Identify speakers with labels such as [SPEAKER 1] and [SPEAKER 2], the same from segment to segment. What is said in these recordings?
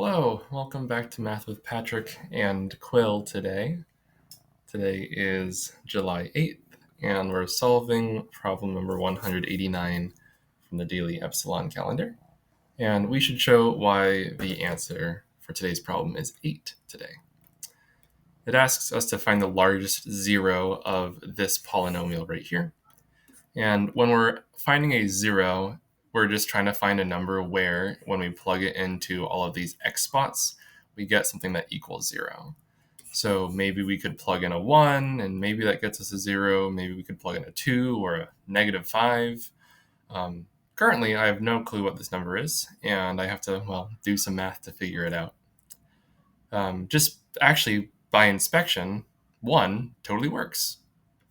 [SPEAKER 1] Hello, welcome back to Math with Patrick and Quill today. Today is July 8th, and we're solving problem number 189 from the Daily Epsilon calendar. And we should show why the answer for today's problem is 8 today. It asks us to find the largest zero of this polynomial right here. And when we're finding a zero, we're just trying to find a number where, when we plug it into all of these x spots, we get something that equals 0. So maybe we could plug in a 1, and maybe that gets us a 0. Maybe we could plug in a 2 or a -5. Currently, I have no clue what this number is, and I have to, do some math to figure it out. Just actually, by inspection, 1 totally works.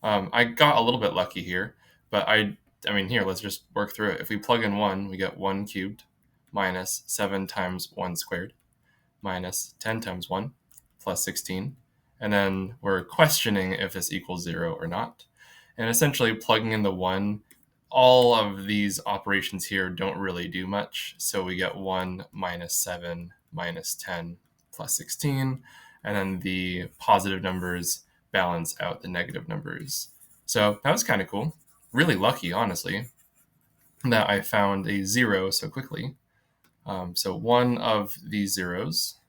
[SPEAKER 1] I got a little bit lucky here, but here, let's just work through it. If we plug in 1, we get 1 cubed minus 7 times 1 squared minus 10 times 1 plus 16. And then we're questioning if this equals 0 or not. And essentially plugging in the 1, all of these operations here don't really do much. So we get 1 minus 7 minus 10 plus 16. And then the positive numbers balance out the negative numbers. So that was kind of cool. Really lucky, honestly, that I found a 0 so quickly. So one of these zeros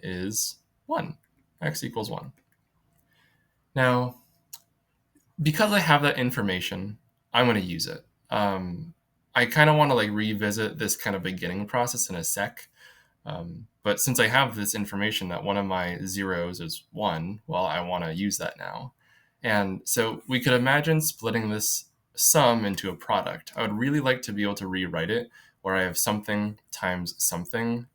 [SPEAKER 1] is 1. X equals 1. Now, because I have that information, I'm going to use it. I kind of want to revisit this kind of beginning process in a sec. But since I have this information that one of my zeros is 1, well, I want to use that now. And so we could imagine splitting this sum into a product. I would really like to be able to rewrite it where I have something times something,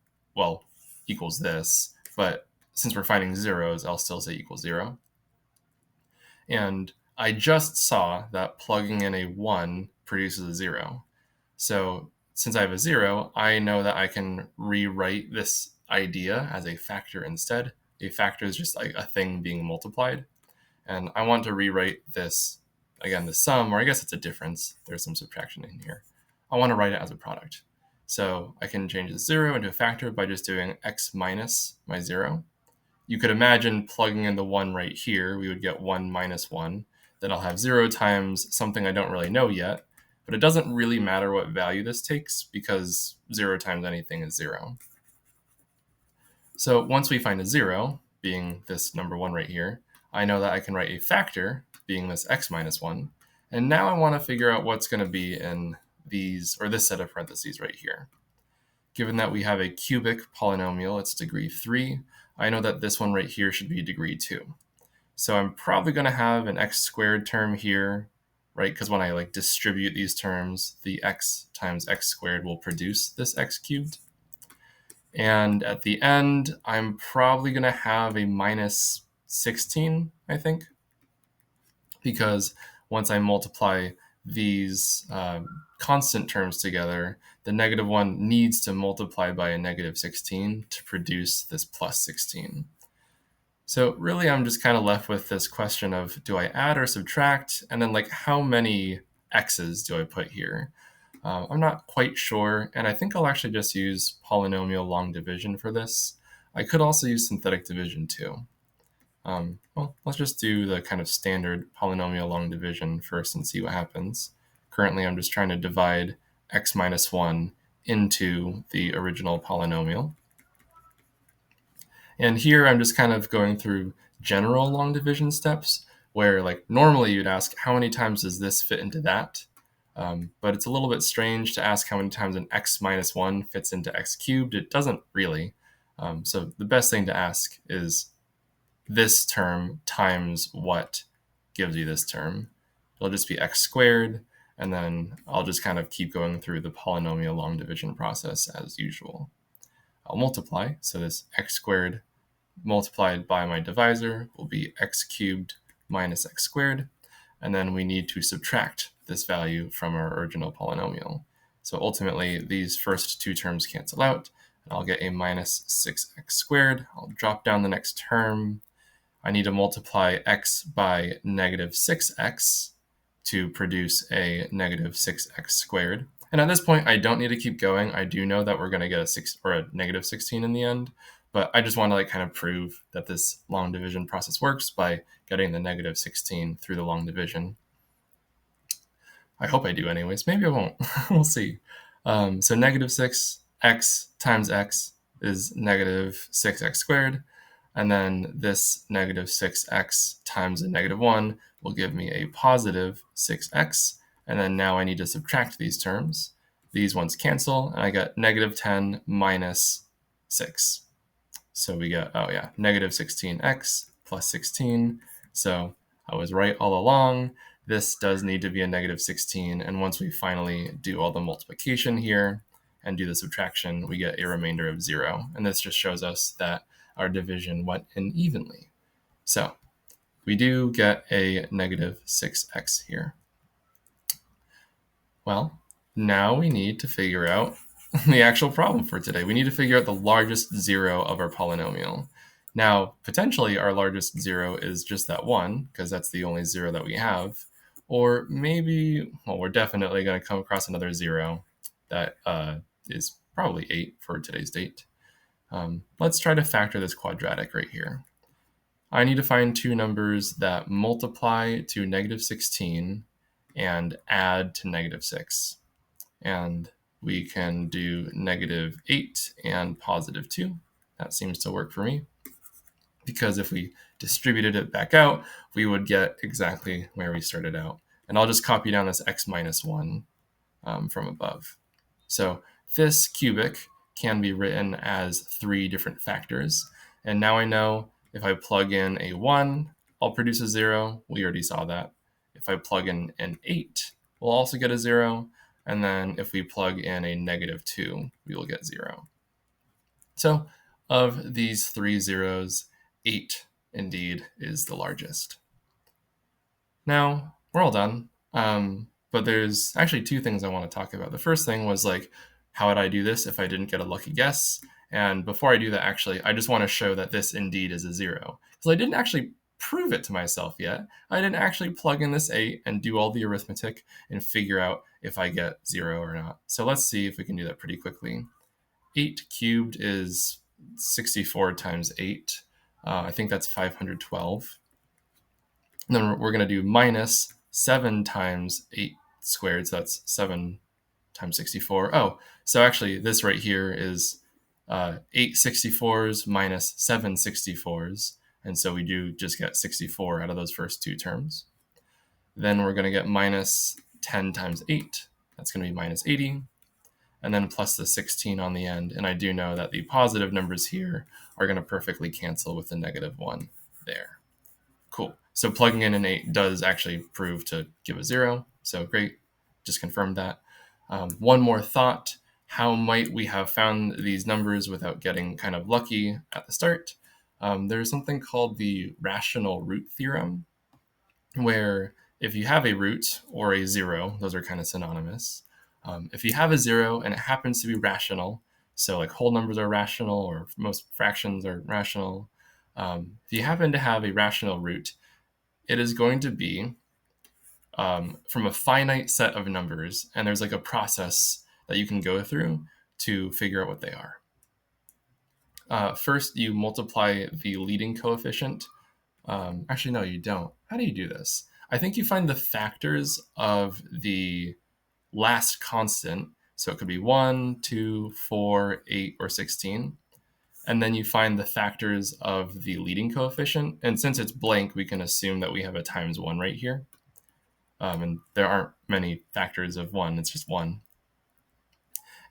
[SPEAKER 1] equals this. But since we're finding zeros, I'll still say equals 0. And I just saw that plugging in a 1 produces a 0. So since I have a 0, I know that I can rewrite this idea as a factor instead. A factor is just like a thing being multiplied. And I want to rewrite this, again, the sum, or I guess it's a difference. There's some subtraction in here. I want to write it as a product. So I can change the 0 into a factor by just doing x minus my 0. You could imagine plugging in the 1 right here. We would get 1 minus 1. Then I'll have 0 times something I don't really know yet. But it doesn't really matter what value this takes because 0 times anything is 0. So once we find a 0, being this number 1 right here, I know that I can write a factor, being this x minus 1. And now I want to figure out what's going to be in these, or this set of parentheses right here. Given that we have a cubic polynomial, it's degree 3, I know that this one right here should be degree 2. So I'm probably going to have an x squared term here, right? Because when I distribute these terms, the x times x squared will produce this x cubed. And at the end, I'm probably going to have a minus 16, I think, because once I multiply these constant terms together, the negative 1 needs to multiply by a negative 16 to produce this plus 16. So really, I'm just kind of left with this question of, do I add or subtract? And then how many x's do I put here? I'm not quite sure, and I think I'll actually just use polynomial long division for this. I could also use synthetic division too. Let's just do the kind of standard polynomial long division first and see what happens. Currently, I'm just trying to divide x minus 1 into the original polynomial. And here I'm just kind of going through general long division steps where normally you'd ask how many times does this fit into that? But it's a little bit strange to ask how many times an x minus 1 fits into x cubed. It doesn't really. So the best thing to ask is this term times what gives you this term. It'll just be x squared, and then I'll just kind of keep going through the polynomial long division process as usual. I'll multiply, so this x squared multiplied by my divisor will be x cubed minus x squared, and then we need to subtract this value from our original polynomial. So ultimately, these first two terms cancel out, and I'll get a minus 6x squared. I'll drop down the next term. I need to multiply x by negative 6x to produce a negative 6x squared. And at this point, I don't need to keep going. I do know that we're going to get a negative 16 in the end, but I just want to like kind of prove that this long division process works by getting the negative 16 through the long division. I hope I do anyways. Maybe I won't. We'll see. So negative 6x times x is negative 6x squared. And then this negative 6x times a negative 1 will give me a positive 6x. And then now I need to subtract these terms. These ones cancel, and I get negative 10 minus 6. So we get, oh yeah, negative 16x plus 16. So I was right all along. This does need to be a negative 16. And once we finally do all the multiplication here and do the subtraction, we get a remainder of 0. And this just shows us that our division went in evenly. So we do get a negative 6x here. Well, now we need to figure out the actual problem for today. We need to figure out the largest zero of our polynomial. Now, potentially our largest zero is just that 1, because that's the only zero that we have. Or maybe, well, we're definitely going to come across another zero that is probably 8 for today's date. Let's try to factor this quadratic right here. I need to find two numbers that multiply to negative 16 and add to negative 6. And we can do negative 8 and positive 2. That seems to work for me, because if we distributed it back out, we would get exactly where we started out. And I'll just copy down this x minus 1 from above. So this cubic can be written as 3 different factors. And now I know if I plug in a 1, I'll produce a 0. We already saw that. If I plug in an 8, we'll also get a 0. And then if we plug in a negative 2, we will get 0. So of these 3 zeros, 8 indeed is the largest. Now, we're all done. But there's actually 2 things I want to talk about. The first thing was like, how would I do this if I didn't get a lucky guess? And before I do that, actually, I just want to show that this indeed is a 0. Because I didn't actually prove it to myself yet. I didn't actually plug in this 8 and do all the arithmetic and figure out if I get 0 or not. So let's see if we can do that pretty quickly. 8 cubed is 64 times 8. I think that's 512. And then we're going to do minus 7 times 8 squared. So that's 7 times 64. Oh, so actually this right here is 8 64s minus 7 64s. And so we do just get 64 out of those first 2 terms. Then we're going to get minus 10 times 8. That's going to be minus 80. And then plus the 16 on the end. And I do know that the positive numbers here are going to perfectly cancel with the negative 1 there. Cool. So plugging in an 8 does actually prove to give a 0. So great. Just confirmed that. One more thought. How might we have found these numbers without getting kind of lucky at the start? There's something called the rational root theorem, where if you have a root or a 0, those are kind of synonymous. If you have a 0 and it happens to be rational, so like whole numbers are rational or most fractions are rational, if you happen to have a rational root, it is going to be from a finite set of numbers, and there's like a process that you can go through to figure out what they are. First, you multiply the leading coefficient. Actually, no, you don't. How do you do this? I think you find the factors of the last constant. So it could be 1, 2, 4, 8, or 16. And then you find the factors of the leading coefficient. And since it's blank, we can assume that we have a times 1 right here. And there aren't many factors of 1, it's just 1.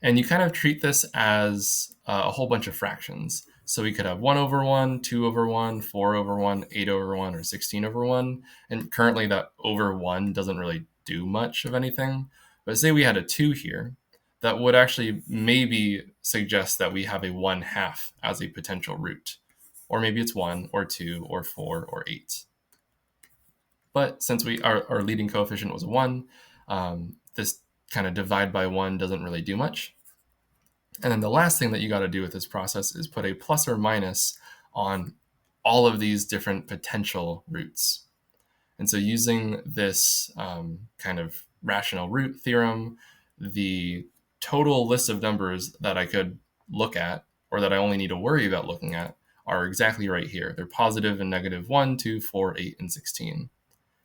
[SPEAKER 1] And you kind of treat this as a whole bunch of fractions. So we could have 1 over 1, 2 over 1, 4 over 1, 8 over 1, or 16 over 1. And currently that over 1 doesn't really do much of anything. But say we had a 2 here, that would actually maybe suggest that we have a 1/2 as a potential root. Or maybe it's 1, or 2, or 4, or 8. But since our leading coefficient was a 1, this kind of divide by 1 doesn't really do much. And then the last thing that you got to do with this process is put a plus or minus on all of these different potential roots. And so using this kind of rational root theorem, the total list of numbers that I could look at, or that I only need to worry about looking at, are exactly right here. They're positive and negative 1, 2, 4, 8, and 16.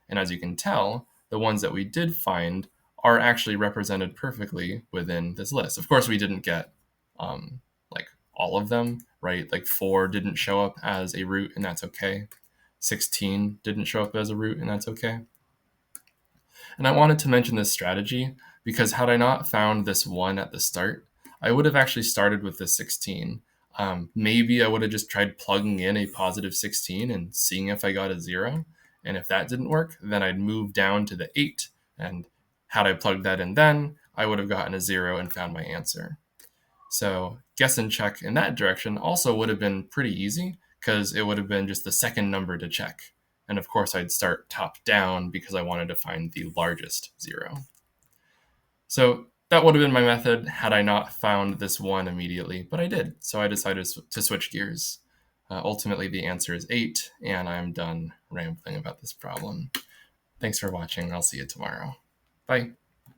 [SPEAKER 1] And as you can tell, the ones that we did find are actually represented perfectly within this list. Of course, we didn't get like all of them, right? Like 4 didn't show up as a root, and that's okay. 16 didn't show up as a root, and that's okay. And I wanted to mention this strategy because had I not found this 1 at the start, I would have actually started with this 16. Maybe I would have just tried plugging in a positive 16 and seeing if I got a 0. And if that didn't work, then I'd move down to the 8. And had I plugged that in then, I would have gotten a 0 and found my answer. So guess and check in that direction also would have been pretty easy because it would have been just the second number to check. And of course, I'd start top down because I wanted to find the largest 0. So that would have been my method had I not found this 1 immediately, but I did. So I decided to switch gears. Ultimately, the answer is 8, and I'm done rambling about this problem. Thanks for watching. I'll see you tomorrow. Bye.